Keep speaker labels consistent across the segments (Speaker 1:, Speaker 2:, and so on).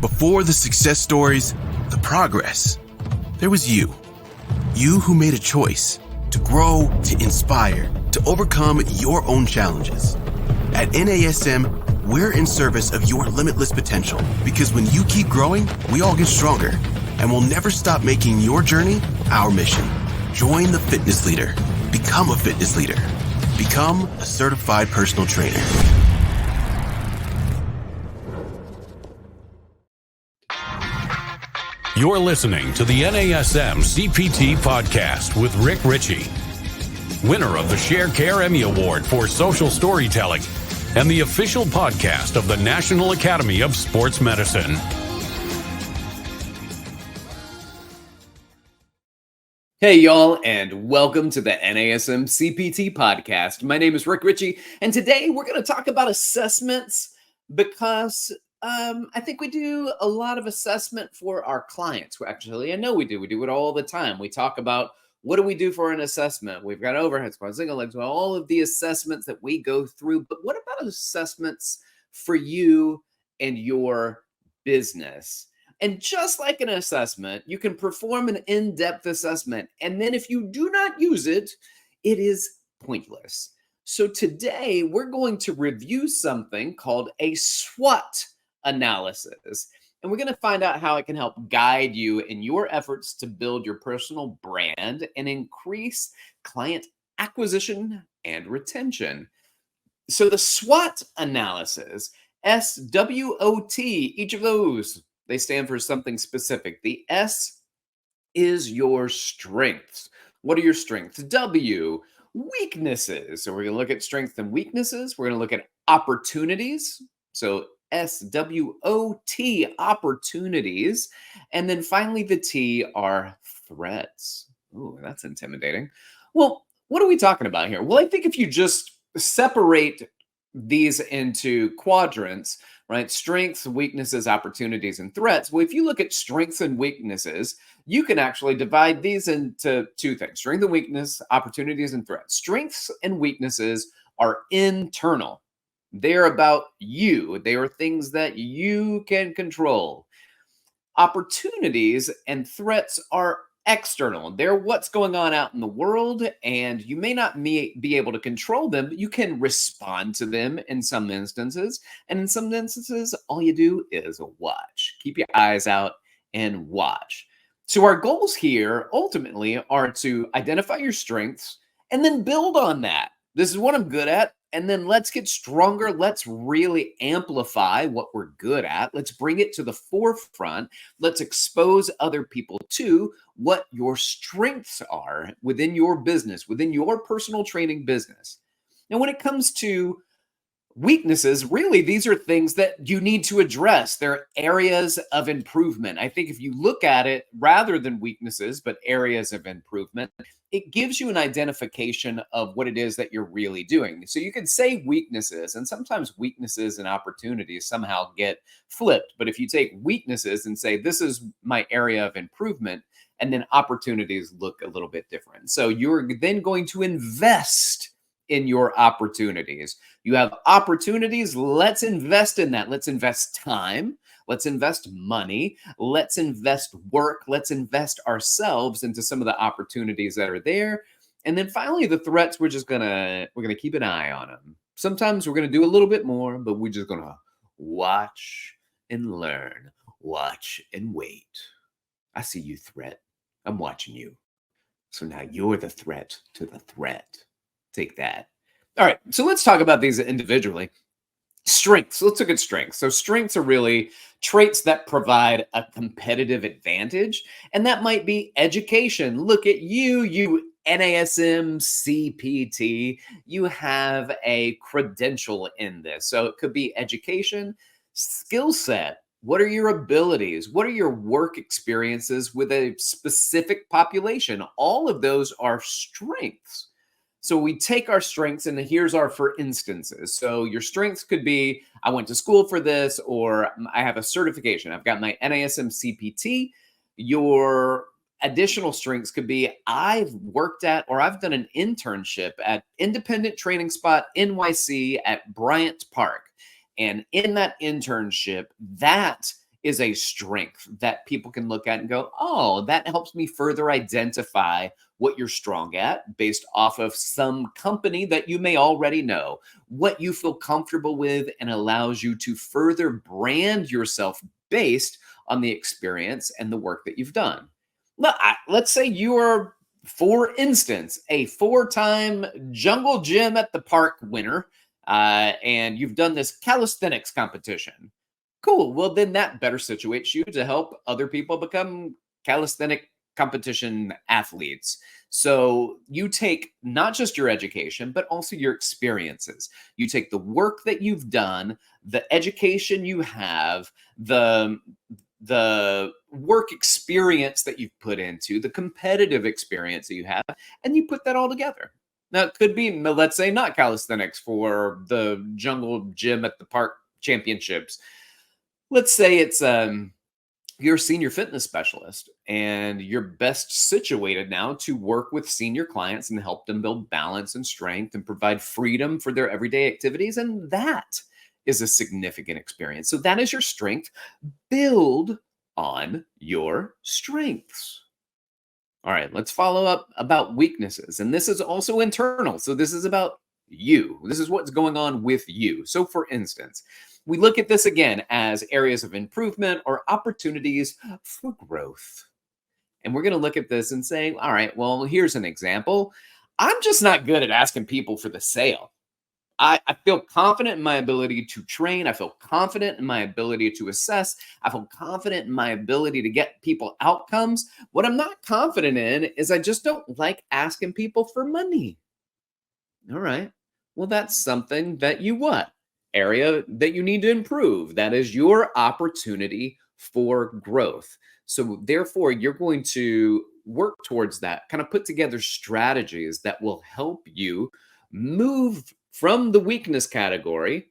Speaker 1: Before the success stories, the progress, there was you. You who made a choice to grow, to inspire, to overcome your own challenges. At NASM, we're in service of your limitless potential, because when you keep growing, we all get stronger, and we'll never stop making your journey our mission. Join the fitness leader. Become a fitness leader. Become a certified personal trainer.
Speaker 2: You're listening to the NASM-CPT Podcast with Richey, winner of the Share Care Emmy Award for Social Storytelling and the official podcast of the National Academy of Sports Medicine.
Speaker 3: Hey, y'all, and welcome to the NASM-CPT Podcast. My name is Richey, and today we're going to talk about assessments because I think we do a lot of assessment for our clients. Actually, I know we do. We do it all the time. We talk about what do we do for an assessment? We've got overhead squat, single leg squat, all of the assessments that we go through. But what about assessments for you and your business? And just like an assessment, you can perform an in-depth assessment. And then if you do not use it, it is pointless. So today we're going to review something called a SWOT analysis. And we're going to find out how it can help guide you in your efforts to build your personal brand and increase client acquisition and retention. So the SWOT analysis, SWOT, each of those, they stand for something specific. The S is your strengths. What are your strengths? W, weaknesses. So we're going to look at strengths and weaknesses. We're going to look at opportunities. So SWOT, opportunities. And then finally, the T are threats. Ooh, that's intimidating. Well, what are we talking about here? Well, I think if you just separate these into quadrants, right? Strengths, weaknesses, opportunities, and threats. Well, if you look at strengths and weaknesses, you can actually divide these into two things: strength and weakness, opportunities, and threats. Strengths and weaknesses are internal. They're about you. They are things that you can control. Opportunities and threats are external. They're what's going on out in the world, and you may not be able to control them, but you can respond to them in some instances. And in some instances, all you do is watch. Keep your eyes out and watch. So our goals here ultimately are to identify your strengths and then build on that. This is what I'm good at. And then let's get stronger. Let's really amplify what we're good at. Let's bring it to the forefront. Let's expose other people to what your strengths are within your business, within your personal training business. Now, when it comes to weaknesses, really, these are things that you need to address. They're areas of improvement. I think if you look at it rather than weaknesses, but areas of improvement, it gives you an identification of what it is that you're really doing. So you can say weaknesses, and sometimes weaknesses and opportunities somehow get flipped. But if you take weaknesses and say, this is my area of improvement, and then opportunities look a little bit different. So you're then going to invest in your opportunities. You have opportunities. Let's invest in that. Let's invest time. Let's invest money. Let's invest work. Let's invest ourselves into some of the opportunities that are there. And then finally, the threats, we're gonna keep an eye on them. Sometimes we're gonna do a little bit more, but we're just gonna watch and learn, watch and wait. I see you, threat. I'm watching you. So now you're the threat to the threat. Take that. All right, so let's talk about these individually. Strengths. Let's look at strengths. So strengths are really traits that provide a competitive advantage, and that might be education. Look at you NASM-CPT. You have a credential in this. So it could be education, skill set. What are your abilities? What are your work experiences with a specific population? All of those are strengths. So we take our strengths, and here's our for instances. So your strengths could be, I went to school for this, or I have a certification. I've got my NASM-CPT. Your additional strengths could be, I've worked at, or I've done an internship at Independent Training Spot NYC at Bryant Park. And in that internship, that is a strength that people can look at and go, oh, that helps me further identify what you're strong at based off of some company that you may already know, what you feel comfortable with, and allows you to further brand yourself based on the experience and the work that you've done. Let's say you are, for instance, a 4-time jungle gym at the park winner, and you've done this calisthenics competition. Cool. Well, then that better situates you to help other people become calisthenic competition athletes. So you take not just your education, but also your experiences. You take the work that you've done, the education you have, the work experience that you've put into, the competitive experience that you have, and you put that all together. Now, it could be, let's say, not calisthenics for the jungle gym at the park championships. Let's say it's you're a senior fitness specialist and you're best situated now to work with senior clients and help them build balance and strength and provide freedom for their everyday activities. And that is a significant experience. So that is your strength. Build on your strengths. All right, let's follow up about weaknesses. And this is also internal. So this is about you. This is what's going on with you. So for instance, we look at this again as areas of improvement or opportunities for growth. And we're going to look at this and say, all right, well, here's an example. I'm just not good at asking people for the sale. I feel confident in my ability to train. I feel confident in my ability to assess. I feel confident in my ability to get people outcomes. What I'm not confident in is I just don't like asking people for money. All right. Well, that's something that you area that you need to improve. That is your opportunity for growth. So therefore, you're going to work towards that, kind of put together strategies that will help you move from the weakness category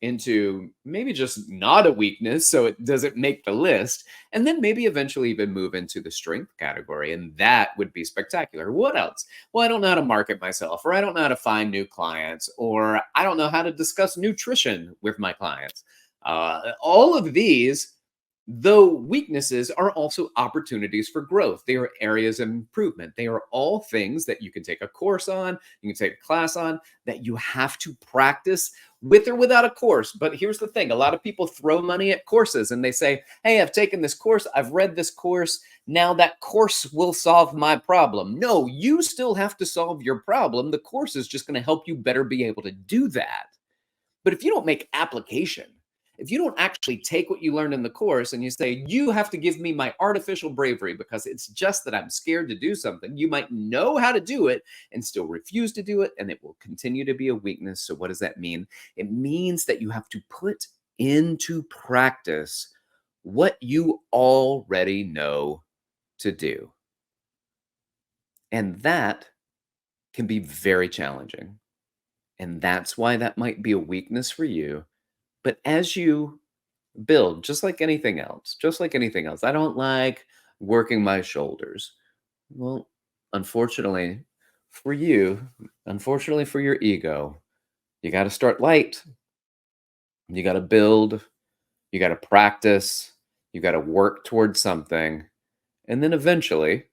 Speaker 3: into maybe just not a weakness, so it doesn't make the list, and then maybe eventually even move into the strength category, and that would be spectacular. What else? Well, I don't know how to market myself, or I don't know how to find new clients, or I don't know how to discuss nutrition with my clients. All of these, though weaknesses, are also opportunities for growth. They are areas of improvement. They are all things that you can take a course on, you can take a class on, that you have to practice with or without a course. But here's the thing. A lot of people throw money at courses and they say, hey, I've taken this course, I've read this course, now that course will solve my problem. No, you still have to solve your problem. The course is just going to help you better be able to do that. But if you don't make application, if you don't actually take what you learned in the course and you say, you have to give me my artificial bravery because it's just that I'm scared to do something, you might know how to do it and still refuse to do it, and it will continue to be a weakness. So what does that mean? It means that you have to put into practice what you already know to do. And that can be very challenging. And that's why that might be a weakness for you. But as you build, just like anything else, I don't like working my shoulders. Well, unfortunately for you, unfortunately for your ego, you got to start light. You got to build, you got to practice, you got to work towards something. And then eventually,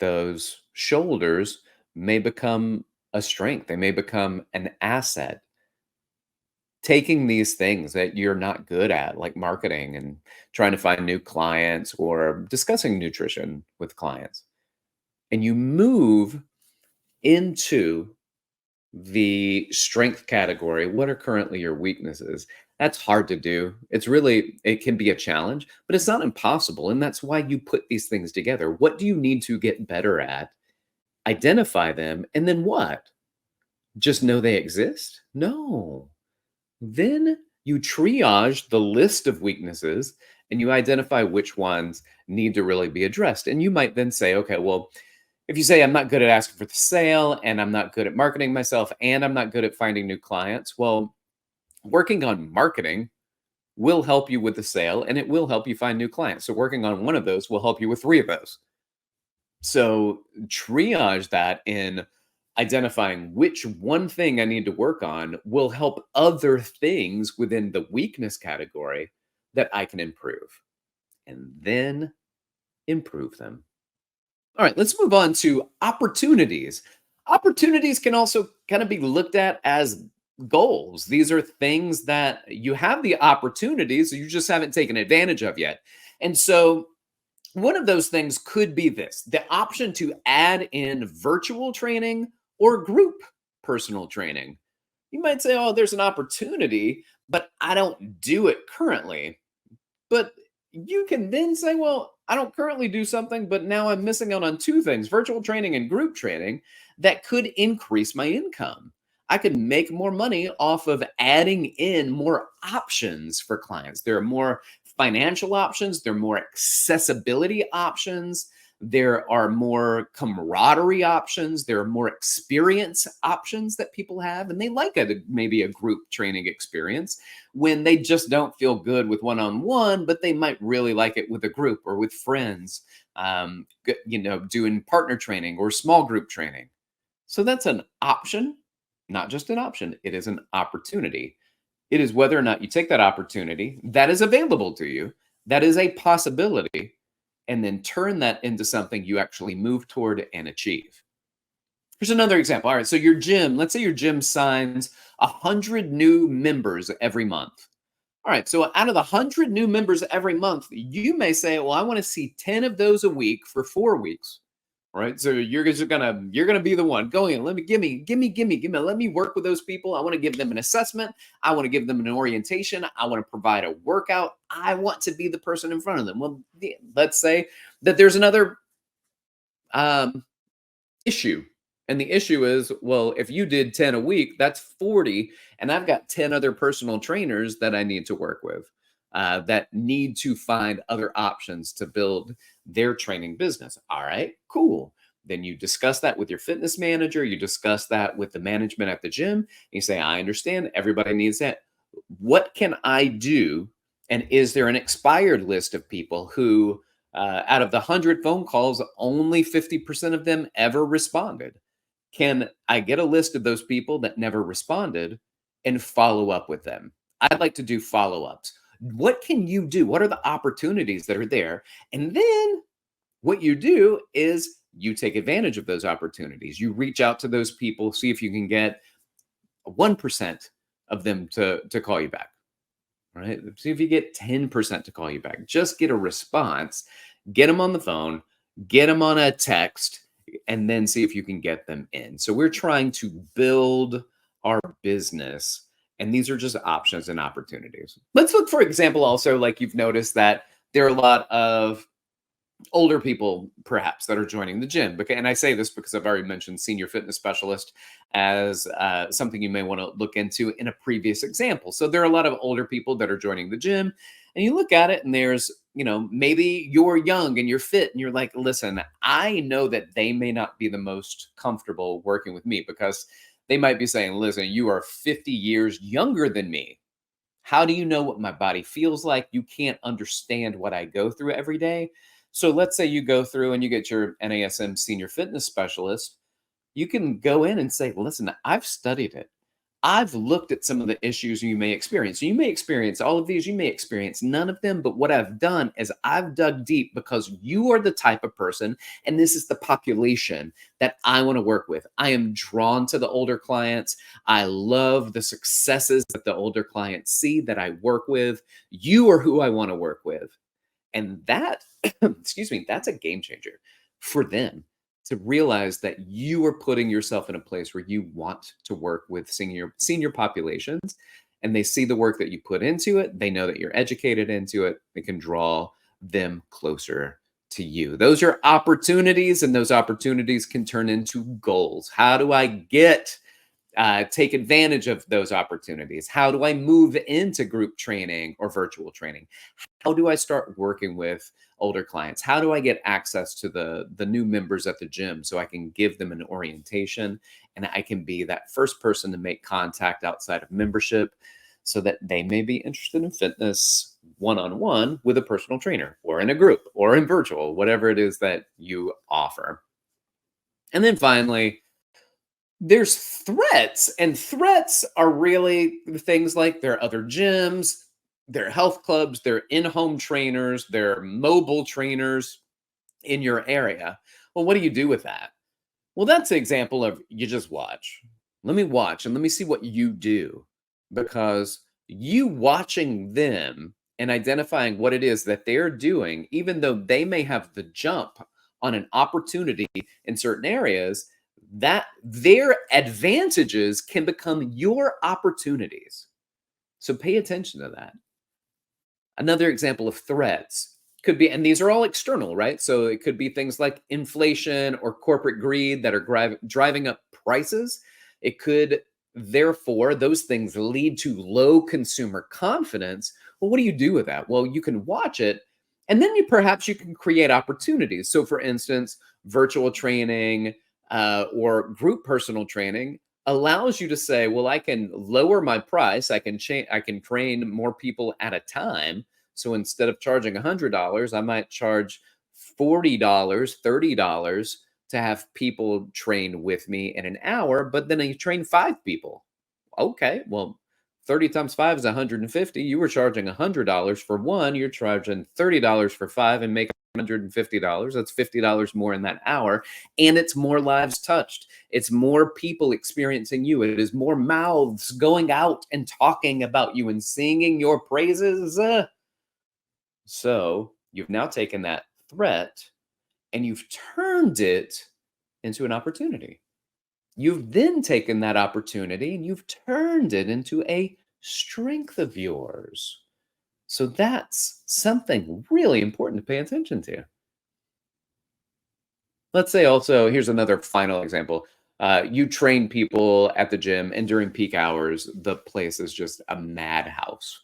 Speaker 3: those shoulders may become a strength. They may become an asset. Taking these things that you're not good at, like marketing and trying to find new clients or discussing nutrition with clients, and you move into the strength category. What are currently your weaknesses? That's hard to do. It can be a challenge, but it's not impossible. And that's why you put these things together. What do you need to get better at? Identify them. And then what? Just know they exist? No. Then you triage the list of weaknesses and you identify which ones need to really be addressed. And you might then say, okay, well, if you say I'm not good at asking for the sale and I'm not good at marketing myself and I'm not good at finding new clients, well, working on marketing will help you with the sale and it will help you find new clients. So working on one of those will help you with 3 of those. So triage that in identifying which one thing I need to work on will help other things within the weakness category that I can improve, and then improve them. All right, let's move on to opportunities. Opportunities can also kind of be looked at as goals. These are things that you have the opportunities, you just haven't taken advantage of yet. And so one of those things could be this: the option to add in virtual training or group personal training. You might say, oh, there's an opportunity, but I don't do it currently. But you can then say, well, I don't currently do something, but now I'm missing out on two things: virtual training and group training that could increase my income. I could make more money off of adding in more options for clients. There are more financial options, there are more accessibility options, there are more camaraderie options, there are more experience options that people have, and they like maybe a group training experience when they just don't feel good with one-on-one, but they might really like it with a group or with friends, doing partner training or small group training. So that's an option, not just an option, it is an opportunity. It is whether or not you take that opportunity that is available to you, that is a possibility, and then turn that into something you actually move toward and achieve. Here's another example. All right, so your gym, let's say your gym signs 100 new members every month. All right, so out of the 100 new members every month, you may say, well, I want to see 10 of those a week for 4 weeks. All right, so you're gonna be the one. Go in. Let me work with those people. I want to give them an assessment. I want to give them an orientation. I want to provide a workout. I want to be the person in front of them. Well, let's say that there's another issue, and the issue is, well, if you did 10 a week, that's 40, and I've got 10 other personal trainers that I need to work with, that need to find other options to build their training business. All right, cool. Then you discuss that with your fitness manager. You discuss that with the management at the gym. You say, I understand everybody needs that. What can I do? And is there an expired list of people who, out of the 100 phone calls, only 50% of them ever responded? Can I get a list of those people that never responded and follow up with them? I'd like to do follow-ups. What can you do? What are the opportunities that are there? And then what you do is you take advantage of those opportunities. You reach out to those people, see if you can get 1% of them to call you back. Right? See if you get 10% to call you back. Just get a response, get them on the phone, get them on a text, and then see if you can get them in. So we're trying to build our business, and these are just options and opportunities. Let's look, for example, also, like you've noticed that there are a lot of older people perhaps that are joining the gym. And I say this because I've already mentioned senior fitness specialist as something you may want to look into in a previous example. So there are a lot of older people that are joining the gym, and you look at it and there's, maybe you're young and you're fit and you're like, listen, I know that they may not be the most comfortable working with me because they might be saying, listen, you are 50 years younger than me. How do you know what my body feels like? You can't understand what I go through every day. So let's say you go through and you get your NASM senior fitness specialist. You can go in and say, listen, I've studied it. I've looked at some of the issues you may experience. You may experience all of these. You may experience none of them. But what I've done is I've dug deep because you are the type of person, and this is the population that I want to work with. I am drawn to the older clients. I love the successes that the older clients see that I work with. You are who I want to work with. And that, that's a game changer for them to realize that you are putting yourself in a place where you want to work with senior populations, and they see the work that you put into it. They know that you're educated into it. They can draw them closer to you. Those are opportunities, and those opportunities can turn into goals. How do I take advantage of those opportunities? How do I move into group training or virtual training? How do I start working with older clients? How do I get access to the new members at the gym so I can give them an orientation and I can be that first person to make contact outside of membership so that they may be interested in fitness one-on-one with a personal trainer or in a group or in virtual, whatever it is that you offer. And then finally, there's threats, and threats are really things like there are other gyms, There are health clubs, there are in-home trainers, there are mobile trainers in your area. Well, what do you do with that? Well, that's an example of you just watch. Let me watch and let me see what you do. Because you watching them and identifying what it is that they're doing, even though they may have the jump on an opportunity in certain areas, that their advantages can become your opportunities. So pay attention to that. Another example of threats could be, and these are all external, right? So it could be things like inflation or corporate greed that are driving up prices. It could, therefore, those things lead to low consumer confidence. Well, what do you do with that? Well, you can watch it, and then perhaps you can create opportunities. So, for instance, virtual training or group personal training allows you to say, well, I can lower my price. I can train more people at a time. So instead of charging $100, I might charge $40, $30 to have people train with me in an hour, but then I train 5 people. Okay, well, 30 times 5 is 150. You were charging $100 for one. You're charging $30 for 5 and make $150. That's $50 more in that hour. And it's more lives touched. It's more people experiencing you. It is more mouths going out and talking about you and singing your praises. So you've now taken that threat and you've turned it into an opportunity. You've then taken that opportunity and you've turned it into a strength of yours. So that's something really important to pay attention to. Let's say also, here's another final example. You train people at the gym and during peak hours, the place is just a madhouse.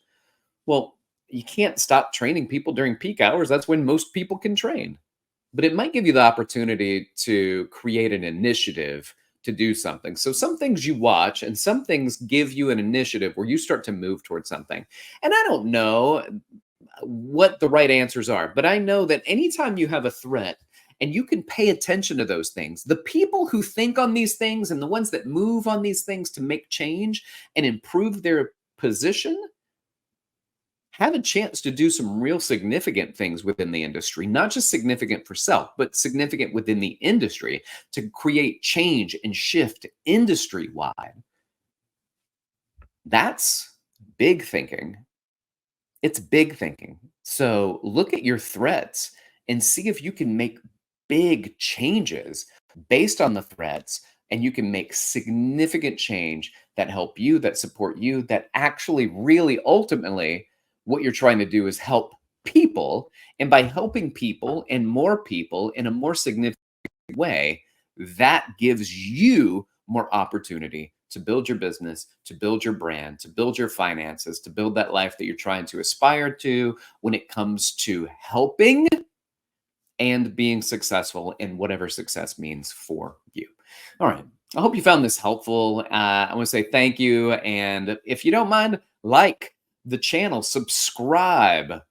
Speaker 3: Well, you can't stop training people during peak hours. That's when most people can train. But it might give you the opportunity to create an initiative to do something. So some things you watch and some things give you an initiative where you start to move towards something. And I don't know what the right answers are, but I know that anytime you have a threat and you can pay attention to those things, the people who think on these things and the ones that move on these things to make change and improve their position have a chance to do some real significant things within the industry, not just significant for self, but significant within the industry to create change and shift industry-wide. That's big thinking. It's big thinking. So look at your threats and see if you can make big changes based on the threats, and you can make significant change that help you, that support you, that actually really ultimately what you're trying to do is help people. And by helping people and more people in a more significant way, that gives you more opportunity to build your business, to build your brand, to build your finances, to build that life that you're trying to aspire to when it comes to helping and being successful in whatever success means for you. All right. I hope you found this helpful. I want to say thank you. And if you don't mind, like the channel, subscribe,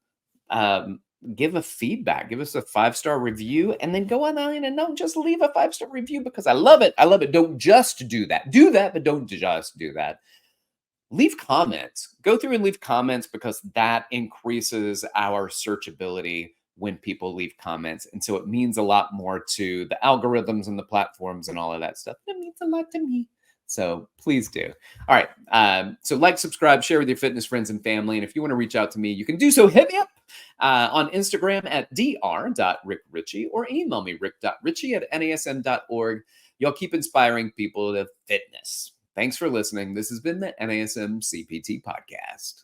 Speaker 3: give a feedback, give us a 5-star review, and then go online and don't just leave a 5-star review because I love it. I love it. Don't just do that. Do that, but don't just do that. Leave comments. Go through and leave comments because that increases our searchability when people leave comments. And so it means a lot more to the algorithms and the platforms and all of that stuff. It means a lot to me. So please do. All right. So like, subscribe, share with your fitness friends and family. And if you want to reach out to me, you can do so. Hit me up on Instagram at dr.rickrichey or email me rick.richey@nasm.org. Y'all keep inspiring people to fitness. Thanks for listening. This has been the NASM-CPT Podcast.